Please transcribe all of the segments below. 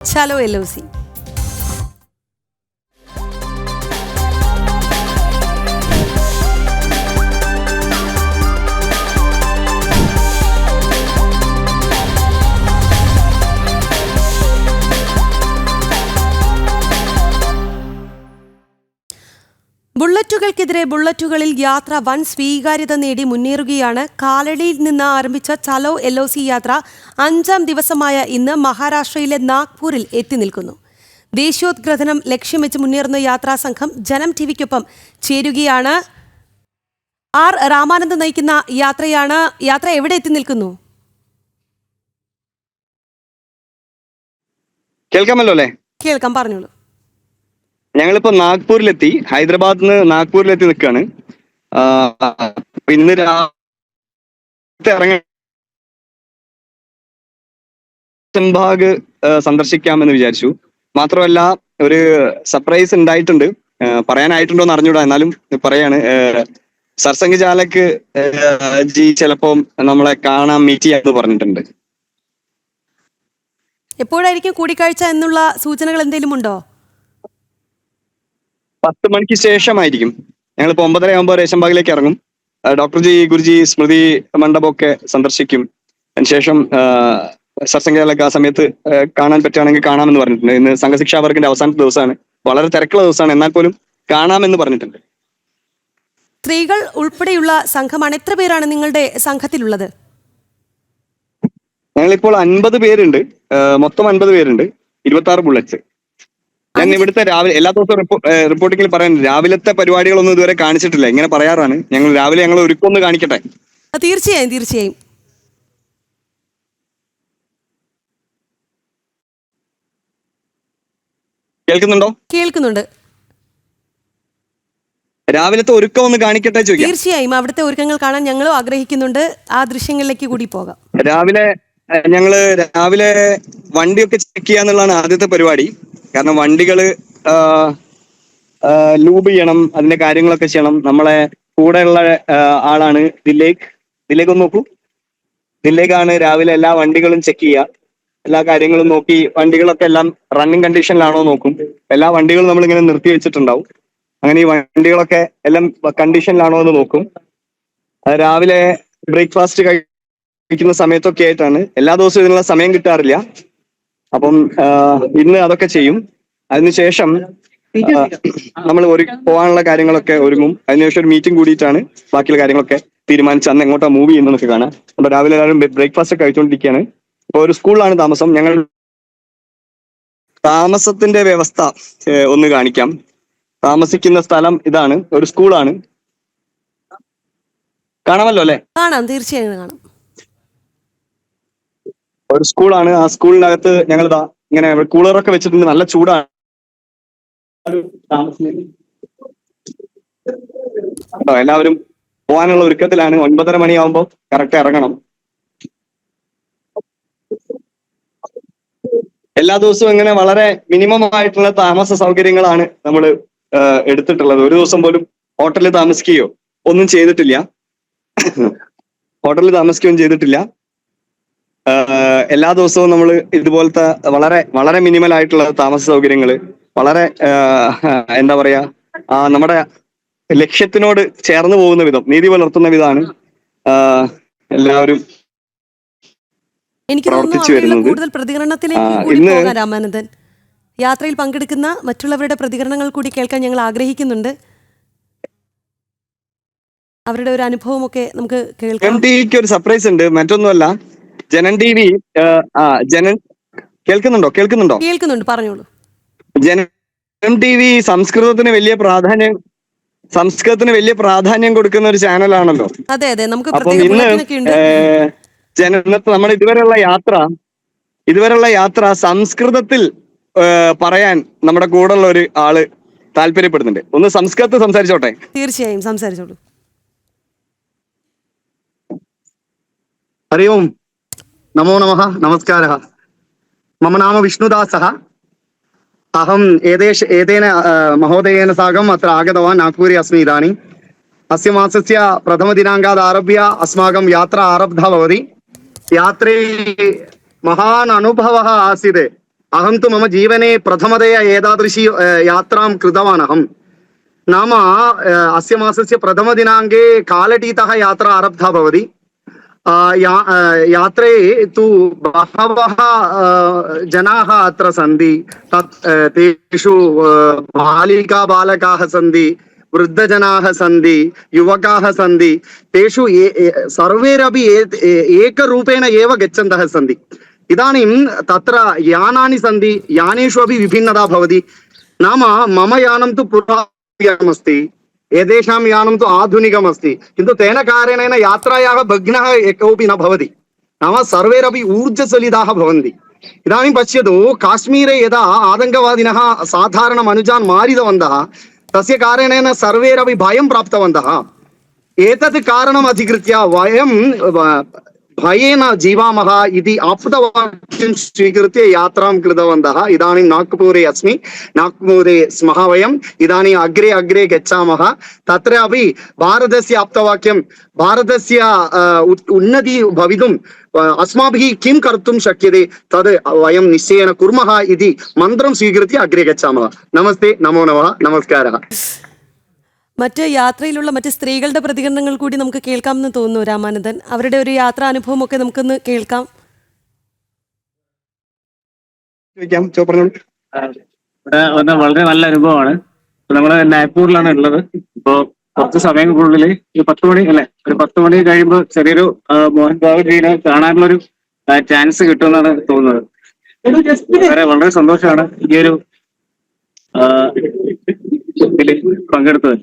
ചലോ LOC. ബുള്ളറ്റുകൾക്കെതിരെ ബുള്ളറ്റുകളിൽ യാത്ര വൻ സ്വീകാര്യത നേടി മുന്നേറുകയാണ്. കാലടിയിൽ നിന്ന് ആരംഭിച്ച ചലോ LOC യാത്ര 5ാം ദിവസമായ ഇന്ന് മഹാരാഷ്ട്രയിലെ നാഗ്പൂരിൽ എത്തി നിൽക്കുന്നു. ദേശീയോദ്ഗ്രഥനം ലക്ഷ്യം വെച്ച് മുന്നേറുന്ന യാത്രാ സംഘം ജനം TVക്കൊപ്പം ചേരുകയാണ്. ആർ രാമാനന്ദ് നയിക്കുന്ന യാത്രയാണ്. യാത്ര എവിടെ എത്തി നിൽക്കുന്നു? കേൾക്കാമല്ലോ അല്ലേ? കേൾക്കാം, പറഞ്ഞോളൂ. ഞങ്ങളിപ്പോ നാഗ്പൂരിലെത്തി, ഹൈദരാബാദിൽ നിന്ന് നാഗ്പൂരിലെത്തി നിൽക്കുകയാണ്. ഇന്ന് രാത്രി ഭാഗ് സന്ദർശിക്കാമെന്ന് വിചാരിച്ചു. മാത്രമല്ല ഒരു സർപ്രൈസ് ഉണ്ടായിട്ടുണ്ട്, പറയാനായിട്ടുണ്ടോ എന്ന് അറിഞ്ഞൂടാ, എന്നാലും പറയാണ്. സർസംഘ് ചാലക് ജി ചിലപ്പോ നമ്മളെ കാണാൻ മീറ്റ് ചെയ്യാന്ന് പറഞ്ഞിട്ടുണ്ട്. എപ്പോഴായിരിക്കും കൂടിക്കാഴ്ച എന്നുള്ള സൂചനകൾ എന്തെങ്കിലും ഉണ്ടോ? 10 മണിക്ക് ശേഷമായിരിക്കും. ഞങ്ങളിപ്പോ 9:30 ആകുമ്പോൾ രേശംബാഗിലേക്ക് ഇറങ്ങും. ഡോക്ടർ ജി, ഗുരുജി സ്മൃതി മണ്ഡപമൊക്കെ സന്ദർശിക്കും. അതിനുശേഷം സർസംഘചാലക് ആ സമയത്ത് കാണാൻ പറ്റുകയാണെങ്കിൽ കാണാമെന്ന് പറഞ്ഞിട്ടുണ്ട്. ഇന്ന് സംഘശിക്ഷാ വർഗിന്റെ അവസാനത്തെ ദിവസമാണ്, വളരെ തിരക്കുള്ള ദിവസമാണ്, എന്നാൽ പോലും കാണാമെന്ന് പറഞ്ഞിട്ടുണ്ട്. സ്ത്രീകൾ ഉൾപ്പെടെയുള്ള സംഘമാണ്. എത്ര പേരാണ് നിങ്ങളുടെ സംഘത്തിലുള്ളത്? ഞങ്ങളിപ്പോൾ 50 പേരുണ്ട്, മൊത്തം 50 പേരുണ്ട്, 26 ബുള്ളറ്റ്സ്. ഞാൻ ഇവിടുത്തെ രാവിലെ എല്ലാ ദിവസവും റിപ്പോർട്ടിങ്ങിൽ പറയാൻ രാവിലത്തെ പരിപാടികളൊന്നും ഇതുവരെ കാണിച്ചിട്ടില്ല. ഇങ്ങനെ പറയാറാണ്. രാവിലെ ഞങ്ങൾ ഒരുക്കൊന്ന് കാണിക്കട്ടെ. തീർച്ചയായും തീർച്ചയായും. കേൾക്കുന്നുണ്ടോ? കേൾക്കുന്നുണ്ട്. രാവിലത്തെ ഒരുക്കം ഒന്ന് കാണിക്കട്ടെ ചോദിക്കാം. തീർച്ചയായും അവിടുത്തെ ഒരുക്കങ്ങൾ കാണാൻ ഞങ്ങളും ആഗ്രഹിക്കുന്നുണ്ട്. ആ ദൃശ്യങ്ങളിലേക്ക് കൂടി പോകാം. രാവിലെ വണ്ടിയൊക്കെ ചെക്ക് ചെയ്യാന്നുള്ളതാണ് ആദ്യത്തെ പരിപാടി. കാരണം വണ്ടികള് ലൂബ് ചെയ്യണം, അതിന്റെ കാര്യങ്ങളൊക്കെ ചെയ്യണം. നമ്മളെ കൂടെയുള്ള ആളാണ് ദിലേക്ക് ഒന്ന് നോക്കൂ. ദിലേക്കാണ് രാവിലെ എല്ലാ വണ്ടികളും ചെക്ക് ചെയ്യുക. എല്ലാ കാര്യങ്ങളും നോക്കി വണ്ടികളൊക്കെ എല്ലാം റണ്ണിങ് കണ്ടീഷനിലാണോ നോക്കും. എല്ലാ വണ്ടികളും നമ്മളിങ്ങനെ നിർത്തി വെച്ചിട്ടുണ്ടാവും. അങ്ങനെ ഈ വണ്ടികളൊക്കെ എല്ലാം കണ്ടീഷനിലാണോ എന്ന് നോക്കും. രാവിലെ ബ്രേക്ക്ഫാസ്റ്റ് കഴിക്കുന്ന സമയത്തൊക്കെ ആയിട്ടാണ്. എല്ലാ ദിവസവും ഇതിനുള്ള സമയം കിട്ടാറില്ല. അപ്പം ഇന്ന് അതൊക്കെ ചെയ്യും. അതിനുശേഷം നമ്മൾ പോകാനുള്ള കാര്യങ്ങളൊക്കെ ഒരുങ്ങും. അതിനുശേഷം ഒരു മീറ്റിംഗ് കൂടിയിട്ടാണ് ബാക്കിയുള്ള കാര്യങ്ങളൊക്കെ തീരുമാനിച്ച് അന്ന് എങ്ങോട്ടാ മൂവ് ചെയ്യുന്നതൊക്കെ കാണാം. അപ്പൊ രാവിലെ എല്ലാവരും ബ്രേക്ക്ഫാസ്റ്റ് ഒക്കെ കഴിച്ചുകൊണ്ടിരിക്കുകയാണ്. ഇപ്പൊ ഒരു സ്കൂളിലാണ് താമസം. ഞങ്ങൾ താമസത്തിന്റെ വ്യവസ്ഥ ഒന്ന് കാണിക്കാം. താമസിക്കുന്ന സ്ഥലം ഇതാണ്, ഒരു സ്കൂളാണ്. കാണാമല്ലോ അല്ലെ? കാണാം, തീർച്ചയായും കാണാം. ഒരു സ്കൂളാണ്. ആ സ്കൂളിനകത്ത് ഞങ്ങൾ ഇങ്ങനെ കൂളറൊക്കെ വെച്ചിട്ടുണ്ട്. നല്ല ചൂടാണ്. എല്ലാവരും പോകാനുള്ള ഒരുക്കത്തിലാണ്. 9:30 മണിയാവുമ്പോൾ കറക്റ്റ് ഇറങ്ങണം. എല്ലാ ദിവസവും ഇങ്ങനെ വളരെ മിനിമം ആയിട്ടുള്ള താമസ സൗകര്യങ്ങളാണ് നമ്മൾ എടുത്തിട്ടുള്ളത്. ഒരു ദിവസം പോലും ഹോട്ടലിൽ താമസിക്കുകയോ ഒന്നും ചെയ്തിട്ടില്ല. എല്ലാ ദിവസവും നമ്മൾ ഇതുപോലത്തെ വളരെ വളരെ മിനിമൽ ആയിട്ടുള്ള താമസ സൗകര്യങ്ങൾ, വളരെ എന്താ പറയാ, നമ്മുടെ ലക്ഷ്യത്തിനോട് ചേർന്ന് പോകുന്ന വിധം, നീതി പുലർത്തുന്ന വിധമാണ് എല്ലാവരും പ്രവർത്തിച്ചു വരുന്നത്. കൂടുതൽ പ്രതികരണത്തിലേക്ക് രാമാനന്ദൻ, യാത്രയിൽ പങ്കെടുക്കുന്ന മറ്റുള്ളവരുടെ പ്രതികരണങ്ങൾ കൂടി കേൾക്കാൻ ഞങ്ങൾ ആഗ്രഹിക്കുന്നുണ്ട്. അവരുടെ ഒരു അനുഭവമൊക്കെ നമുക്ക് കേൾക്കാം. ടിവിക്ക് ഒരു സർപ്രൈസ് ഉണ്ട്, മറ്റൊന്നുമല്ല. ജനൻ TV കേൾക്കുന്നുണ്ടോ? കേൾക്കുന്നുണ്ട്, പറഞ്ഞോളൂ. ജനം TV സംസ്കൃതത്തിന് വലിയ പ്രാധാന്യം കൊടുക്കുന്ന ഒരു ചാനലാണല്ലോ. അതെ അതെ, നമുക്ക് അപ്പം ഇന്ന് നമ്മുടെ ഇതുവരെയുള്ള യാത്ര സംസ്കൃതത്തിൽ പറയാൻ നമ്മുടെ കൂടെയുള്ള ഒരു ആള് താല്പര്യപ്പെടുന്നുണ്ട്. ഒന്ന് സംസ്കൃതത്തിൽ സംസാരിച്ചോട്ടെ? തീർച്ചയായും സംസാരിച്ചോളൂ. हरि ओम, नमो नमः, नमस्कारः. मम नाम विष्णुदासः. अहम् एतेन महोदयेन साकम् अत्र आगतवान्. नागपुरे अस्मि इदानीम्. अस्य मासस्य प्रथमदिनाङ्कात् आरभ्य अस्माकं यात्रा आरब्धा भवति. यात्रे महान् अनुभवः आसीत्. अहं तु मम जीवने प्रथमतया एतादृशी यात्रां कृतवान् अहम् नाम अस्य मासस्य प्रथमदिनाङ्के कालटीतः यात्रा आरब्धा भवति यात्रे तु बहवः जनाः अत्र सन्ति तेषु बालिका बालकाः सन्ति वृद्धजनाः सन्ति युवकाः सन्ति तेषु सर्वेरपि एकरूपेण एव गच्छन्तः सन्ति इदानीं तत्र यानानि सन्ति यानेषु अपि विभिन्नता भवति नाम मम यानं तु पुरातनमस्ति एतेषां यानं तु आधुनिकमस्ति किन्तु तेन कारणेन यात्रायाः भग्नः कोऽपि न भवति नाम सर्वेरपि ऊर्जस्वलिताः भवन्ति इदानीं पश्यतु काश्मीरे यदा आतङ्कवादिनः साधारणमनुजान् मारितवन्तः तस्य कारणेन सर्वेरपि भयं प्राप्तवन्तः एतत् कारणम् अधिकृत्य वयं भयेन जीवामः इति आप्तवाक्यं स्वीकृत्य यात्रां कृतवन्तः इदानीं नागपुरे अस्मि नागपुरे स्मः वयम् इदानीम् अग्रे अग्रे गच्छामः तत्र अपि भारतस्य आप्तवाक्यं भारतस्य उन्नति भवितुम् अस्माभिः किं कर्तुं शक्यते तद् वयं निश्चयेन कुर्मः इति मन्त्रं स्वीकृत्य अग्रे गच्छामः नमस्ते नमो नमः नमस्कारः മറ്റ് യാത്രയിലുള്ള മറ്റ് സ്ത്രീകളുടെ പ്രതികരണങ്ങൾ കൂടി നമുക്ക് കേൾക്കാമെന്ന് തോന്നുന്നു രാമാനന്ദൻ. അവരുടെ ഒരു യാത്രാ അനുഭവമൊക്കെ നമുക്കൊന്ന് കേൾക്കാം. ഇവിടെ വളരെ നല്ല അനുഭവമാണ്. നമ്മള് നാഗ്പൂരിലാണ് ഉള്ളത്. ഇപ്പോ കുറച്ച് സമയങ്ങൾക്കുള്ളിൽ ഒരു 10 മണി അല്ലെ, ഒരു 10 മണി കഴിയുമ്പോൾ ചെറിയൊരു മോഹൻ ബാബു ജീനെ കാണാനുള്ളൊരു ചാൻസ് കിട്ടുമെന്നാണ് തോന്നുന്നത്. വളരെ സന്തോഷമാണ് ഈ ഒരു ഇതിൽ പങ്കെടുത്തത്.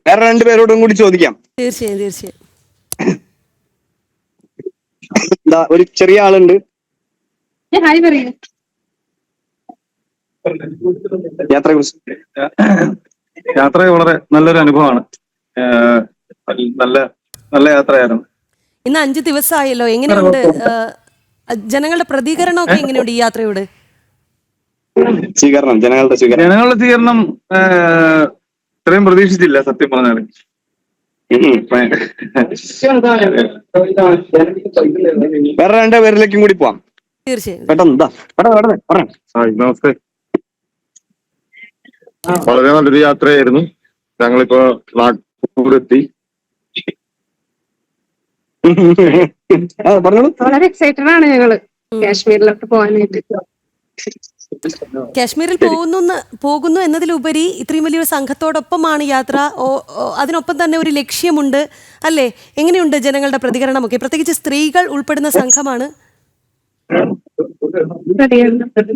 വേറെ രണ്ടുപേരോടും കൂടി ചോദിക്കാം. തീർച്ചയായും ഒരു ചെറിയ ആളുണ്ട്. യാത്ര വളരെ നല്ലൊരു അനുഭവമാണ്. നല്ല യാത്രയായിരുന്നു. ഇന്ന് 5 ദിവസമായല്ലോ, എങ്ങനെയുണ്ട് ജനങ്ങളുടെ പ്രതികരണമൊക്കെ എങ്ങനെയുണ്ട് ഈ യാത്രയോട്? ജനങ്ങളുടെ സ്വീകരണം ഇത്രയും പ്രതീക്ഷിച്ചില്ല സത്യം പറഞ്ഞാല്. വേറെ രണ്ടുപേരിലേക്കും കൂടി പോവാം. തീർച്ചയായും. നമസ്തേ. വളരെ നല്ലൊരു യാത്രയായിരുന്നു. ഞങ്ങളിപ്പോ നാഗ്പൂരെത്തി. വളരെ എക്സൈറ്റഡ് ആണ് ഞങ്ങള് കാശ്മീരിലോട്ട് പോകാനായിട്ട്. കാശ്മീരിൽ പോകുന്നു എന്നതിലുപരി ഇത്രയും വലിയൊരു സംഘത്തോടൊപ്പമാണ് യാത്ര. അതിനൊപ്പം തന്നെ ഒരു ലക്ഷ്യമുണ്ട് അല്ലേ? എങ്ങനെയുണ്ട് ജനങ്ങളുടെ പ്രതികരണമൊക്കെ? പ്രത്യേകിച്ച് സ്ത്രീകൾ ഉൾപ്പെടുന്ന സംഘമാണ്.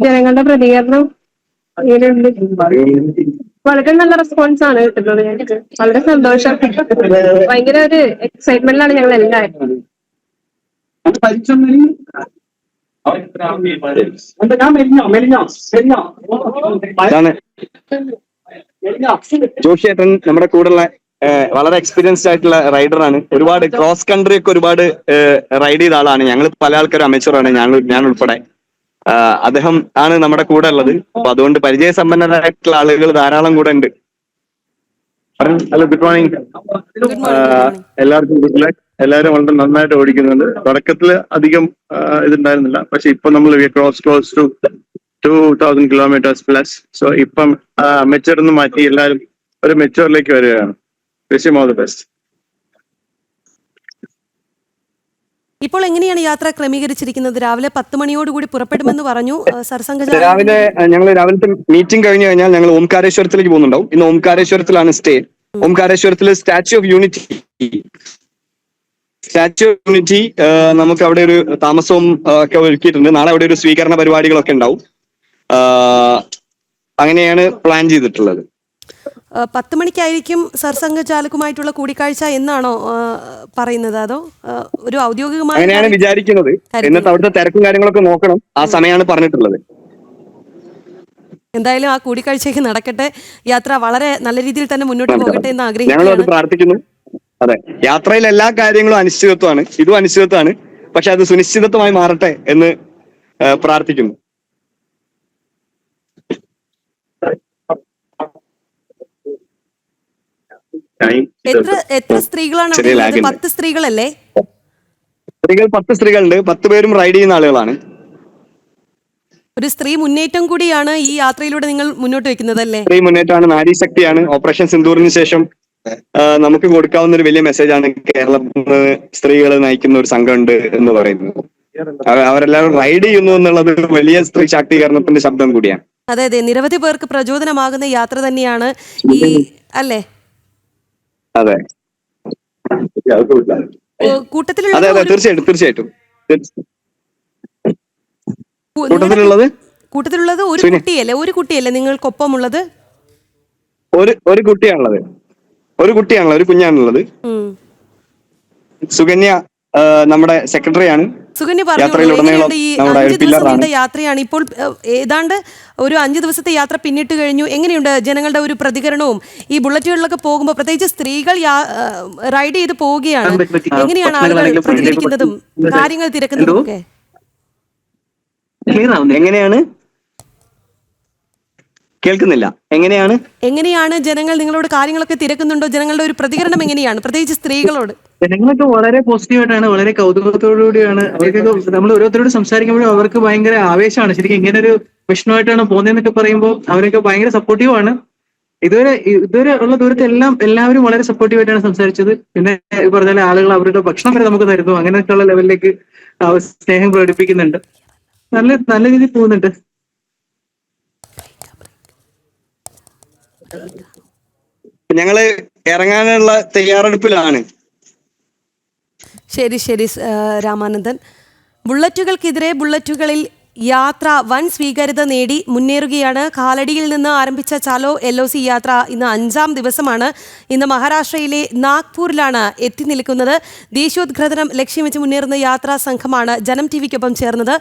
ജനങ്ങളുടെ പ്രതികരണം വളരെ നല്ല റെസ്പോൺസ് ആണ് കിട്ടുന്നത്. ഞങ്ങൾക്ക് വളരെ സന്തോഷം. ഭയങ്കര ഒരു എക്സൈറ്റ്മെന്റിലാണ് ഞങ്ങൾ എല്ലാവരും. ജോഷിയേട്ടൻ നമ്മുടെ കൂടെയുള്ള വളരെ എക്സ്പീരിയൻസ്ഡ് ആയിട്ടുള്ള റൈഡറാണ്. ഒരുപാട് ക്രോസ് കൺട്രി ഒക്കെ ഒരുപാട് റൈഡ് ചെയ്ത ആളാണ്. ഞങ്ങൾ പല ആൾക്കാരും അമേച്ചറാണ്, ഞാൻ ഉൾപ്പെടെ. അദ്ദേഹം ആണ് നമ്മുടെ കൂടെ ഉള്ളത്. അപ്പൊ അതുകൊണ്ട് പരിചയസമ്പന്നരായിട്ടുള്ള ആളുകൾ ധാരാളം കൂടെ ഉണ്ട്. Hello, good morning. എല്ലാവർക്കും ഗുഡ് ലക്ക്. എല്ലാവരും വളരെ നന്നായിട്ട് ഓടിക്കുന്നുണ്ട്. തുടക്കത്തിൽ അധികം ഇതുണ്ടായിരുന്നില്ല, പക്ഷെ ഇപ്പൊ നമ്മൾ close to 2000 kilometres plus. So ഇപ്പം മെച്ചൂർന്ന് മാറ്റി എല്ലാവരും ഒരു മെച്ചൂറിലേക്ക് വരികയാണ്. Wish you all the best. ഇപ്പോൾ എങ്ങനെയാണ് യാത്ര ക്രമീകരിച്ചിരിക്കുന്നത്? രാവിലെ 10 മണിയോടുകൂടി പുറപ്പെടുമെന്ന് പറഞ്ഞു സർസംഘ. ഞങ്ങൾ രാവിലത്തെ മീറ്റിംഗ് കഴിഞ്ഞു കഴിഞ്ഞാൽ ഞങ്ങൾ ഓംകാരേശ്വരത്തിലേക്ക് പോകുന്നുണ്ടാവും. ഇന്ന് ഓംകാരേശ്വരത്തിലാണ് സ്റ്റേ. ഓംകാരേശ്വരത്തിൽ സ്റ്റാച്യു ഓഫ് യൂണിറ്റി നമുക്ക് അവിടെ ഒരു താമസവും ഒക്കെ ഒരുക്കിയിട്ടുണ്ട്. നാളെ അവിടെ ഒരു സ്വീകരണ പരിപാടികളൊക്കെ ഉണ്ടാവും. അങ്ങനെയാണ് പ്ലാൻ ചെയ്തിട്ടുള്ളത്. 10 മണിക്കായിരിക്കും സർസംഘ ചാലകുമായിട്ടുള്ള കൂടിക്കാഴ്ച എന്നാണോ പറയുന്നത്? അതോ ഒരു ഔദ്യോഗികമായ? അങ്ങനെയാണ് വിചാരിക്കുന്നത്. എന്നിട്ട് അവിടുത്തെ തിരക്കും കാര്യങ്ങളൊക്കെ നോക്കണം. ആ സമയമാണ് പറഞ്ഞിട്ടുള്ളത്. എന്തായാലും ആ കൂടിക്കാഴ്ചയ്ക്ക് നടക്കട്ടെ. യാത്ര വളരെ നല്ല രീതിയിൽ തന്നെ മുന്നോട്ട് പോകട്ടെ എന്ന് ആഗ്രഹിക്കുന്നു. ഞങ്ങളത് പ്രാർത്ഥിക്കുന്നു. അതെ, യാത്രയിൽ എല്ലാ കാര്യങ്ങളും അനിശ്ചിതത്വമാണ്. ഇതും അനിശ്ചിതത്വമാണ്. പക്ഷെ അത് സുനിശ്ചിതത്വമായി മാറട്ടെ എന്ന് പ്രാർത്ഥിക്കുന്നു. എത്ര സ്ത്രീകളാണ്? 10 സ്ത്രീകളല്ലേ? സ്ത്രീകൾ 10 സ്ത്രീകളുണ്ട്. 10 പേരും റൈഡ് ചെയ്യുന്ന ആളുകളാണ്. ഒരു സ്ത്രീ മുന്നേറ്റം കൂടിയാണ് ഈ യാത്രയിലൂടെ നിങ്ങൾ മുന്നോട്ട് വെക്കുന്നത് അല്ലേ? സ്ത്രീ മുന്നേറ്റമാണ്, നാരീശക്തിയാണ്. ഓപ്പറേഷൻ സിന്ദൂറിന് ശേഷം നമുക്ക് കൊടുക്കാവുന്ന ഒരു വലിയ മെസ്സേജാണ് കേരളത്തിൽ സ്ത്രീകളെ നയിക്കുന്ന ഒരു സംഘമുണ്ട് എന്ന് പറയുന്നത്. അവരെല്ലാവരും റൈഡ് ചെയ്യുന്നു എന്നുള്ളത് വലിയ സ്ത്രീ ശാക്തീകരണത്തിന്റെ ശബ്ദം കൂടിയാണ്. അതെ അതെ, നിരവധി പേർക്ക് പ്രചോദനമാകുന്ന യാത്ര തന്നെയാണ് ഈ അല്ലേ? അതെ കൂട്ടത്തിലുള്ള അതെ അതെ, തീർച്ചയായിട്ടും തീർച്ചയായിട്ടും. കൂട്ടത്തിലുള്ളത് ഒരു കുട്ടിയല്ലേ നിങ്ങൾക്കൊപ്പമുള്ളത്? ഒരു കുട്ടിയാണുള്ളത്, ഒരു കുഞ്ഞാണുള്ളത്. സുകന്യ നമ്മുടെ സെക്രട്ടറിയാണ്. സുകന്യ പറഞ്ഞു, ഈ 5 ദിവസം നീണ്ട യാത്രയാണ്. ഇപ്പോൾ ഏതാണ്ട് ഒരു 5 ദിവസത്തെ യാത്ര പിന്നിട്ട് കഴിഞ്ഞു. എങ്ങനെയുണ്ട് ജനങ്ങളുടെ ഒരു പ്രതികരണവും? ഈ ബുള്ളറ്റുകളിലൊക്കെ പോകുമ്പോൾ പ്രത്യേകിച്ച് സ്ത്രീകൾ റൈഡ് ചെയ്ത് പോവുകയാണ്, എങ്ങനെയാണ് ആളുകൾ പ്രതികരിക്കുന്നതും കാര്യങ്ങൾ തിരക്കുന്നതും ഒക്കെ? എങ്ങനെയാണ് കേൾക്കുന്നില്ല? എങ്ങനെയാണ് ജനങ്ങൾ നിങ്ങളോട് കാര്യങ്ങളൊക്കെ തിരക്കുന്നുണ്ടോ? ജനങ്ങളുടെ ഒരു പ്രതികരണം എങ്ങനെയാണ്, പ്രത്യേകിച്ച് സ്ത്രീകളോട്? ജനങ്ങളൊക്കെ വളരെ പോസിറ്റീവായിട്ടാണ്, വളരെ കൗതുകത്തോടുകൂടിയാണ്. അവർക്കൊക്കെ നമ്മൾ ഓരോരുത്തരോട് സംസാരിക്കുമ്പോഴും അവർക്ക് ഭയങ്കര ആവേശമാണ്. ശരിക്കും ഇങ്ങനെ ഒരു വിഷണമായിട്ടാണ് പോകുന്നതെന്നൊക്കെ പറയുമ്പോൾ അവരൊക്കെ ഭയങ്കര സപ്പോർട്ടീവാണ്. ഇതുവരെ ഉള്ള ദൂരത്തെ എല്ലാവരും വളരെ സപ്പോർട്ടീവായിട്ടാണ് സംസാരിച്ചത്. പിന്നെ പറഞ്ഞാൽ ആളുകൾ അവരുടെ ഭക്ഷണം വരെ നമുക്ക് തരുന്നു, അങ്ങനെയൊക്കെയുള്ള ലെവലിലേക്ക് സ്നേഹം പ്രകടിപ്പിക്കുന്നുണ്ട്. നല്ല രീതിയിൽ പോകുന്നുണ്ട്. ഞങ്ങള് ഇറങ്ങാനുള്ള തയ്യാറെടുപ്പിലാണ്. ശരി രാമാനന്ദൻ. ബുള്ളറ്റുകളിൽ യാത്ര വൻ സ്വീകാര്യത നേടി മുന്നേറുകയാണ്. കാലടിയിൽ നിന്ന് ആരംഭിച്ച ചലോ LOC യാത്ര ഇന്ന് 5-ാം ദിവസമാണ്. ഇന്ന് മഹാരാഷ്ട്രയിലെ നാഗ്പൂരിലാണ് എത്തി നിൽക്കുന്നത്. ദേശീയോദ്ഗ്രഥനം ലക്ഷ്യം വെച്ച് മുന്നേറുന്ന യാത്രാ സംഘമാണ് ജനം TV ക്കൊപ്പം ചേർന്നത്.